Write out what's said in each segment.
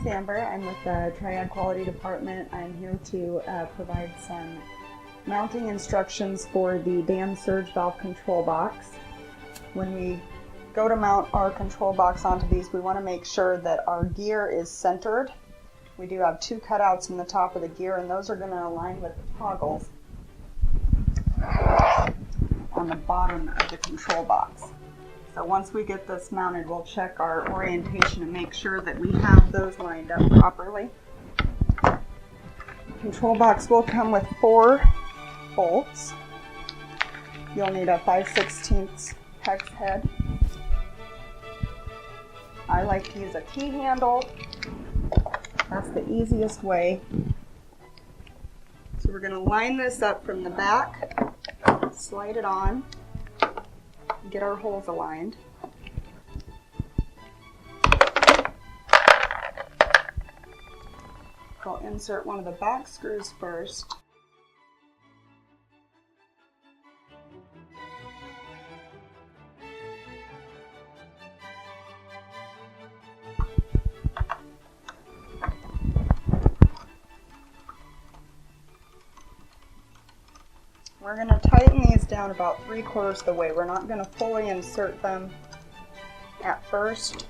name's Amber. I'm with the Triad Quality Department. I'm here to provide some mounting instructions for the DamSurge Valve control box. When we go to mount our control box onto these, we want to make sure that our gear is centered. We do have two cutouts in the top of the gear, and those are going to align with the toggles on the bottom of the control box. So once we get this mounted, we'll check our orientation and make sure that we have those lined up properly. The control box will come with 4 bolts. You'll need a 5/16 hex head. I like to use a key handle. That's the easiest way. So we're going to line this up from the back, slide it on, get our holes aligned. I'll insert one of the back screws first. We're going to tighten these down about 3/4 of the way. We're not going to fully insert them at first.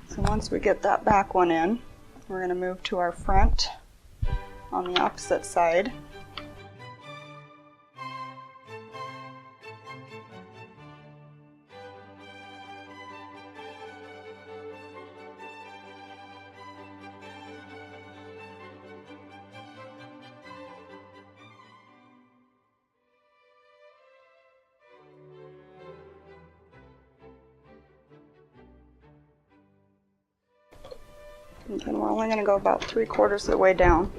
So once we get that back one in, we're going to move to our front on the opposite side. And then we're only going to go about 3/4 of the way down.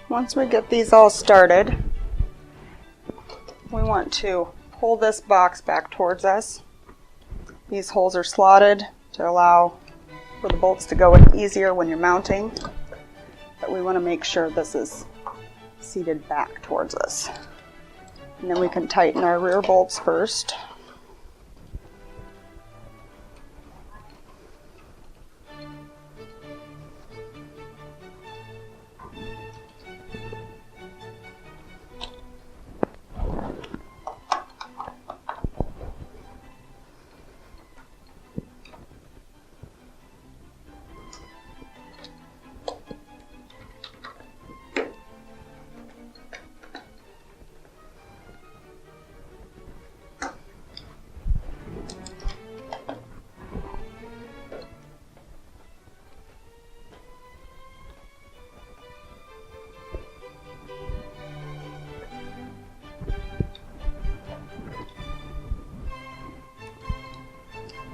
Once we get these all started, we want to pull this box back towards us. These holes are slotted to allow for the bolts to go in easier when you're mounting, but we want to make sure this is seated back towards us. And then we can tighten our rear bolts first.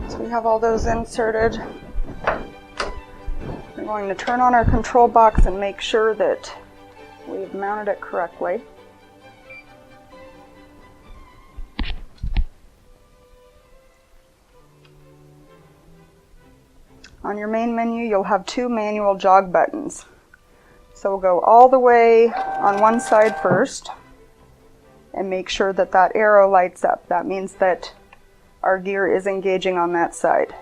So we have all those inserted. We're going to turn on our control box and make sure that we've mounted it correctly. On your main menu, you'll have 2 manual jog buttons. So we'll go all the way on one side first and make sure that that arrow lights up. That means that our gear is engaging on that side.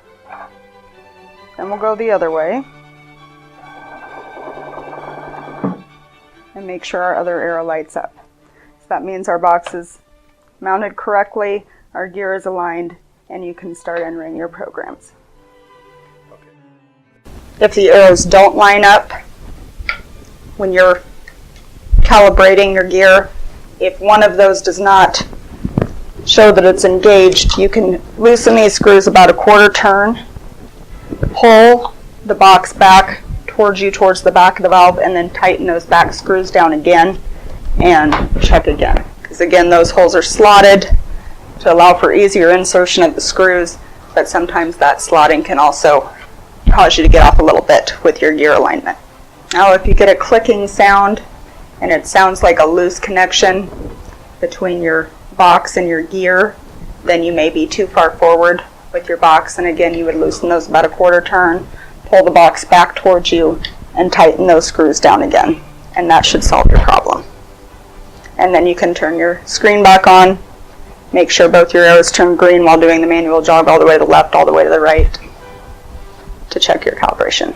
Then we'll go the other way and make sure our other arrow lights up. So that means our box is mounted correctly, our gear is aligned, and you can start entering your programs. If the arrows don't line up when you're calibrating your gear, if one of those does not show that it's engaged, you can loosen these screws about a quarter turn, pull the box back towards you, towards the back of the valve, and then tighten those back screws down again and check again. Because again, those holes are slotted to allow for easier insertion of the screws, but sometimes that slotting can also cause you to get off a little bit with your gear alignment. Now if you get a clicking sound and it sounds like a loose connection between your box and your gear, then you may be too far forward with your box, and again you would loosen those about a quarter turn, pull the box back towards you, and tighten those screws down again, and that should solve your problem. And then you can turn your screen back on, make sure both your arrows turn green while doing the manual jog all the way to the left, all the way to the right, to check your calibration.